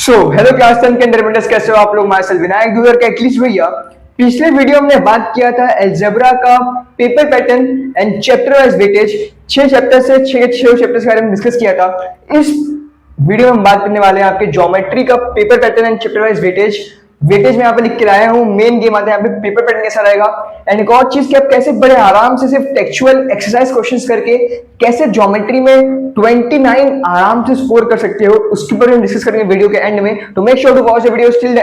Hello class 10 के अंदर कैसे हो आप लोग। मार्शल विनायक दुगर का एटलीस्ट भैया पिछले वीडियो में हमने बात किया था अलजेब्रा का paper pattern and chapter wise weightage. 6 chapter से 6 चैप्टर्स के बारे में डिस्कस किया था। इस वीडियो में हम बात करने वाले हैं आपके ज्योमेट्री का paper pattern and chapter wise weightage. Weightage में यहाँ पे लिख के लाया हूँ, मेन गेम आता है यहाँ पे पेपर पैटर्न कैसा रहेगा। एंड एक और चीज कि आप कैसे बड़े आराम से सिर्फ टेक्सचुअल एक्सरसाइज क्वेश्चंस करके कैसे ज्योमेट्री में 29 आराम से स्कोर कर सकते हो, उसके ऊपर हम डिस्कस करेंगे वीडियो के एंड में। तो make sure to watch the video till the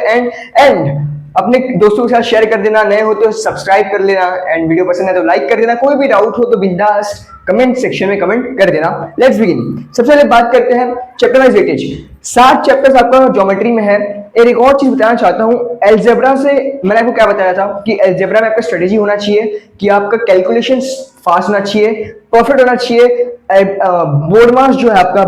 end अपने दोस्तों के साथ शेयर कर देना, नए हो तो सब्सक्राइब कर लेना एंड वीडियो पसंद है तो लाइक कर देना। कोई भी डाउट हो तो बिंदास कमेंट सेक्शन में कमेंट कर देना। Let's begin. सबसे पहले बात करते हैं चैप्टर वाइज वेटेज। 7 चैप्टर्स आपका ज्योमेट्री में है। एक और चीज बताना चाहता हूं, अलजेब्रा से मैंने आपको क्या बताया था कि अलजेब्रा में आपका स्ट्रेटेजी होना चाहिए कि आपका कैलकुलेशन फास्ट होना चाहिए, परफेक्ट होना चाहिए। बोर्ड मार्क्स जो है आपका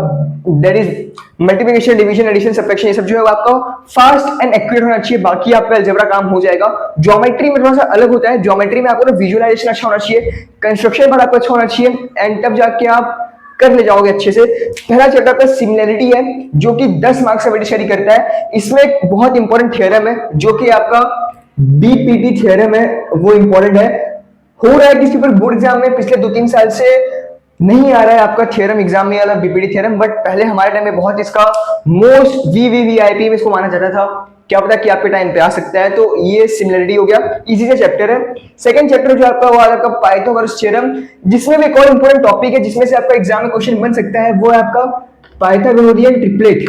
that is multiplication, division, addition, subtraction, ये सब जो है आपका फास्ट एंड एक्यूरेट होना चाहिए, बाकी आपका अलजेब्रा काम हो जाएगा। ज्योमेट्री में थोड़ा सा अलग होता है। ज्योमेट्री में आपको विजुअलाइजेशन अच्छा होना चाहिए, कंस्ट्रक्शन पर आपका अच्छा होना चाहिए एंड तब जाके आप कर ले जाओगे अच्छे से। पहला चैप्टर पे सिमिलरिटी है जो कि 10 मार्क्स का वेटेज कैरी करता है। इसमें एक बहुत इंपॉर्टेंट थ्योरम है जो कि आपका बीपीटी थ्योरम है, वो इंपॉर्टेंट है। हो रहा है किसी पर बोर्ड एग्जाम में पिछले 2-3 साल से नहीं आ रहा है आपका थ्योरम एग्जाम में वाला बीपीटी थ्योरम, बट पहले हमारे टाइम में बहुत इसका मोस्ट वीवीवीआईपी में इसको माना जाता था। क्या पता कि आपके टाइम पे आ सकता है। तो ये सिमिलरिटी हो गया, इजी सा चैप्टर है। सेकंड चैप्टर जो आपका वो आपका पाइथागोरस थ्योरम, जिसमें भी एक और इंपॉर्टेंट टॉपिक है जिसमें से आपका एग्जाम में क्वेश्चन बन सकता है, वो है आपका Pythagorean triplet.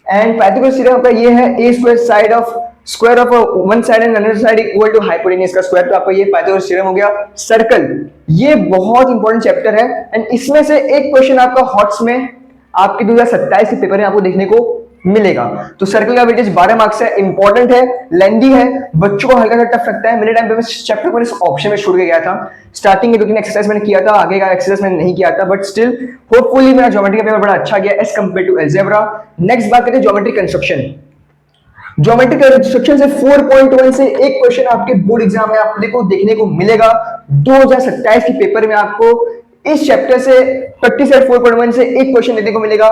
And Pythagoras theorem आपका ये है a square side of square of one side and another side equal to hypotenuse का स्क्वायर। तो आपका ये पाइथागोरस थ्योरम हो गया। सर्कल, ये बहुत इंपॉर्टेंट चैप्टर है एंड इसमें से एक क्वेश्चन आपका हॉट्स में आपके 2027 के पेपर में आपको देखने को मिलेगा। तो सर्कल का वेटेज 12 मार्क्स है, इंपॉर्टेंट है, लेंदी है, बच्चों को हल्का सा टफ लगता है। मेरे टाइम पे मैं चैप्टर पर इस ऑप्शन में छोड़ के गया था। स्टार्टिंग के 2-3 एक्सरसाइज मैंने किया था, आगे का एक्सरसाइज मैंने नहीं किया था, बट स्टिल होपफुली मेरा ज्योमेट्री का पेपर बड़ा अच्छा गया as compare to algebra. Next बात करते हैं ज्योमेट्री कंस्ट्रक्शन। ज्योमेट्री कंस्ट्रक्शन से 4.1 से एक क्वेश्चन आपके बोर्ड एग्जाम में आपको देखने को मिलेगा 2027 के पेपर में। आपको इस चैप्टर से प्रैक्टिस सेट 4.1 से एक क्वेश्चन देखने को मिलेगा।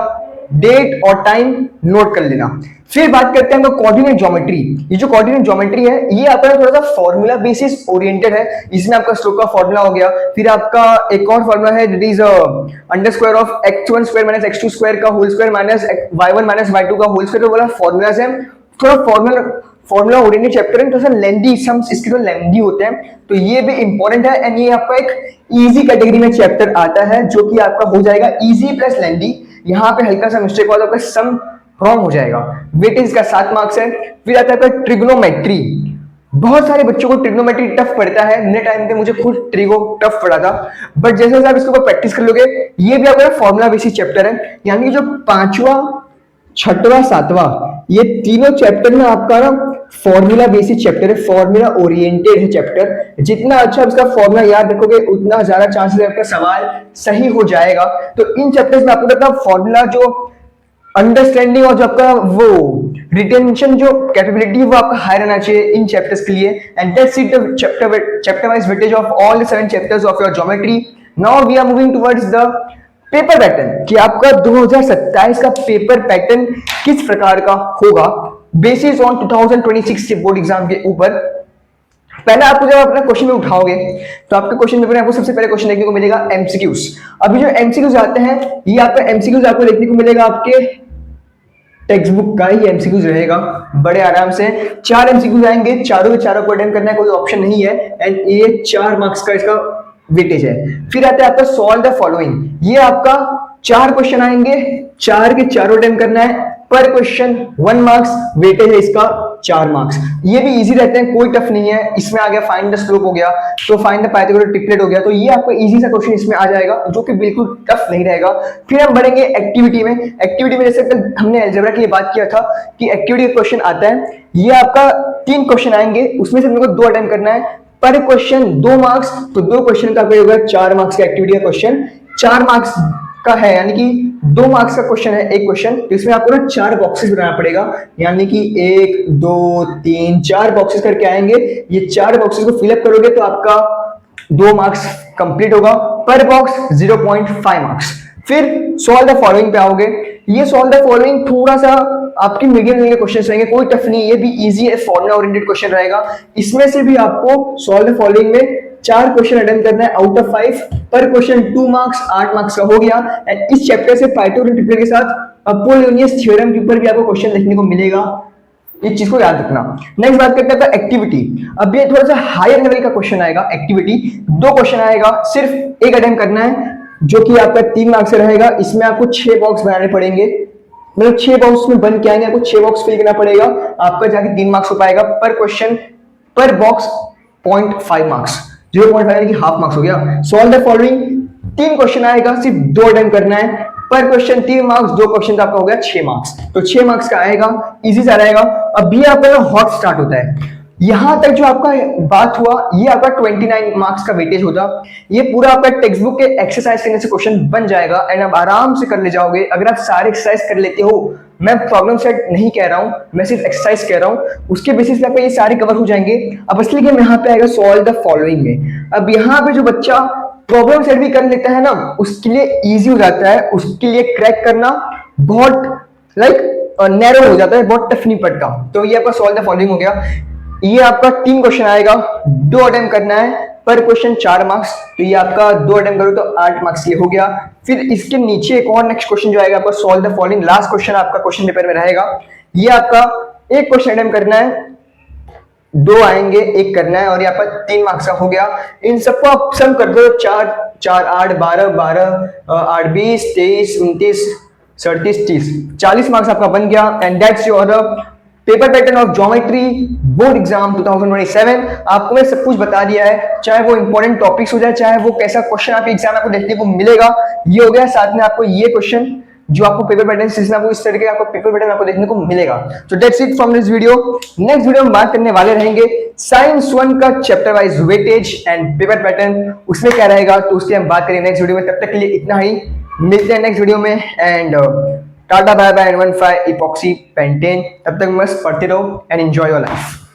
डेट और टाइम नोट कर लेना। फिर बात करते हैं कोऑर्डिनेट ज्योमेट्री। ये जो कोऑर्डिनेट ज्योमेट्री है ये आपका थोड़ा सा फॉर्मूला बेसिस ओरिएंटेड है। इसमें आपका स्लोप का फॉर्मूला हो गया, फिर आपका एक और फॉर्मूला है that is under square of x1 square minus x2 square का whole square minus y1 minus y2 का होल स्क्वायर। तो वाला फॉर्मूलाज है, थोड़ा फॉर्मूला ओरिएंटेड चैप्टर है, थोड़ा सा लेंदी, सम्स इसके तो लेंदी होते हैं, तो ये भी इंपॉर्टेंट है। एंड ये आपका एक इजी कैटेगरी में चैप्टर आता है जो कि आपका हो जाएगा इजी प्लस लेंदी। यहाँ पे हल्का सा मिस्टेक हुआ तो आपका सम रॉन्ग हो जाएगा। वेटेज का 7 मार्क्स है। फिर आता है आपका ट्रिग्नोमेट्री। बहुत सारे बच्चों को ट्रिग्नोमेट्री टफ पड़ता है। मेरे टाइम पे मुझे खुद ट्रिगो टफ पड़ा था, बट जैसे जैसे आप इसके ऊपर प्रैक्टिस कर लोगे, ये भी आपका फॉर्मूला बेसिस चैप्टर है। यानी कि जो 5वां, 6वां, 7वां ये तीनों चैप्टर में आपका ना फॉर्मूला बेसिस चैप्टर है, फॉर्मूला ओरिएंटेड है चैप्टर। जितना अच्छा इसका फॉर्मूला याद रखोगे उतना ज्यादा चांसेस है आपका सवाल सही हो जाएगा। तो इन चैप्टर्स में आपको पता फॉर्मूला जो अंडरस्टैंडिंग और जो आपका वो रिटेंशन जो कैपेबिलिटी वो आपका हाई रहना चाहिए इन चैप्टर्स के लिए। And that's it the chapter wise weightage of all the 7 chapters of your geometry. Now we are moving towards the paper pattern कि आपका 2027 का पेपर पैटर्न किस प्रकार का होगा बेसिस ऑन 2026 के बोर्ड एग्जाम के ऊपर। पहले आपको जब अपना क्वेश्चन में उठाओगे तो आपके क्वेश्चन पेपर में आपको सबसे पहले क्वेश्चन देखने को मिलेगा एमसीक्यूज। अभी जो एमसीक्यूज आते हैं ये आपका एमसीक्यूज आपको देखने को मिलेगा आपके टेक्स्ट बुक का ही एमसीक्यूज रहेगा। बड़े आराम से 4 एमसीक्यूज आएंगे, चारों के चारों को अटेम्प्ट करना है, कोई ऑप्शन नहीं है। एंड ये 4 मार्क्स का इसका वेटेज है। फिर आता है आपका सॉल्व द फॉलोइंग। ये आपका 4 क्वेश्चन आएंगे, 4 के चारों अटेम्प्ट करना है, पर क्वेश्चन 1 मार्क्स, वेटेज है इसका 4 मार्क्स। ये भी इजी रहते हैं, कोई टफ नहीं है। इसमें आ गया फाइंड द स्लोप हो गया, तो फाइंड द पाइथागोरस ट्रिपलेट हो गया, तो ये आपका इजी सा क्वेश्चन इसमें आ जाएगा जो कि बिल्कुल टफ नहीं रहेगा। फिर हम बढ़ेंगे एक्टिविटी में। एक्टिविटी में जैसे कल हमने अलजेब्रा के लिए बात किया था कि एक्टिविटी क्वेश्चन आता है, ये आपका 3 क्वेश्चन आएंगे, उसमें से हमको 2 अटेम्प्ट करना है, पर क्वेश्चन 2 मार्क्स, तो 2 क्वेश्चन का होगा 4 मार्क्स का एक्टिविटी का क्वेश्चन 4 मार्क्स का है। यानी कि 2 मार्क्स का क्वेश्चन है एक क्वेश्चन, तो इसमें आपको ना 4 बॉक्सेस बनाना पड़ेगा। यानी कि 1 2 3 4 बॉक्सेस करके आएंगे। ये 4 बॉक्सेस को फिलअप करोगे तो आपका 2 मार्क्स कंप्लीट होगा, पर बॉक्स 0.5 मार्क्स। फिर सॉल्व द फॉलोइंग पे आओगे। ये सॉल्व द फॉलोइंग थोड़ा सा आपके मीडियम लेवल के क्वेश्चन रहेंगे, कोई टफ नहीं, ये भी इजी है, फॉर्मुला ओरिएंटेड क्वेश्चन रहेगा। इसमें से भी आपको सॉल्व द फॉलोइंग में 4 क्वेश्चन अटेम्प्ट करना है आउट ऑफ 5, पर क्वेश्चन 2 मार्क्स, 8 मार्क्स का हो गया। एंड इस चैप्टर से पाइथागोरस ट्रिपल के साथ अपोलोनियस थ्योरम के ऊपर भी आपको क्वेश्चन देखने को मिलेगा, इस चीज को याद रखना। नेक्स्ट बात करते हैं एक्टिविटी। अब ये थोड़ा सा हायर लेवल का क्वेश्चन आएगा। एक्टिविटी 2 क्वेश्चन आएगा, सिर्फ एक अटेम्प्ट करना है, जो कि आपका 3 मार्क्स से रहेगा। इसमें आपको 6 बॉक्स बनाने पड़ेंगे, मतलब 6 बॉक्स में बन के आएंगे, आपको 6 बॉक्स फिल करना पड़ेगा, आपका जाके 3 मार्क्स हो पाएगा पर क्वेश्चन, पर बॉक्स 0.5 मार्क्स, 0.5 यानी कि हाफ मार्क्स हो गया। सॉल्व द फॉलोइंग 3 क्वेश्चन आएगा, सिर्फ 2 अटेम्प्ट करना है, पर क्वेश्चन 3 मार्क्स, 2 क्वेश्चन का आपका हो गया 6 मार्क्स, तो 6 मार्क्स का आएगा, इजी सा रहेगा। अभी आपका ना हॉट स्टार्ट होता है, यहां तक जो आपका बात हुआ ये आपका 29 मार्क्स का वेटेज होगा। ये पूरा आपका टेक्स्ट बुक के एक्सरसाइज करने से क्वेश्चन बन जाएगा एंड आप आराम से कर ले जाओगे अगर आप सारे एक्सरसाइज कर लेते हो। मैं प्रॉब्लम सेट नहीं कह रहा हूं, मैं सिर्फ एक्सरसाइज कह रहा हूं, उसके बेसिस पे आपका ये सारे कवर हो जाएंगे। अब असली गेम यहाँ पे आएगा सॉल्व द फॉलोइंग में। अब यहाँ पे जो बच्चा प्रॉब्लम सेट भी कर लेता है ना, उसके लिए इजी हो जाता है, उसके लिए क्रैक करना बहुत नैरो हो जाता है, बहुत टफ नहीं पड़ता। तो ये आपका सॉल्व द फॉलोइंग हो गया। ये आपका 3 क्वेश्चन आएगा, 2 अटेम्प्ट करना है, पर क्वेश्चन 4 मार्क्स, तो ये आपका 2 अटेम्प्ट करो तो 8 मार्क्स ये हो गया। फिर इसके नीचे एक और नेक्स्ट क्वेश्चन जो आएगा आपका solve the following, last question आपका क्वेश्चन पेपर में रहेगा। ये आपका 1 क्वेश्चन अटेम्प्ट करना है, 2 आएंगे, 1 करना है, और यहाँ पर 3 मार्क्स का हो गया। इन सबको आप सम कर दो, 4 4 8 12 12 8 20 23 29 37 30 40 मार्क्स आपका बन गया। And that's your paper pattern of geometry board exam 2027। आपको मैं सब कुछ बता दिया है, चाहे वो इंपॉर्टेंट टॉपिक्स हो जाए, चाहे वो कैसा क्वेश्चन आपके एग्जाम में आपको देखने को मिलेगा, ये हो गया। साथ में आपको ये क्वेश्चन जो आपको पेपर पैटर्न जिसमें आपको इस तरह के आपको पेपर पैटर्न आपको देखने को मिलेगा। तो that's it from this video. Next video में बात करने वाले रहेंगे साइंस 1 का chapter wise weightage and paper pattern, उसमें क्या रहेगा, तो उसकी हम बात करेंगे नेक्स्ट वीडियो में। तब तक के लिए इतना ही, मिलते हैं नेक्स्ट वीडियो में। And tata bye bye and 15 epoxy pentane. तब तक मस्त पढ़ते रहो एंड एंजॉय योर लाइफ।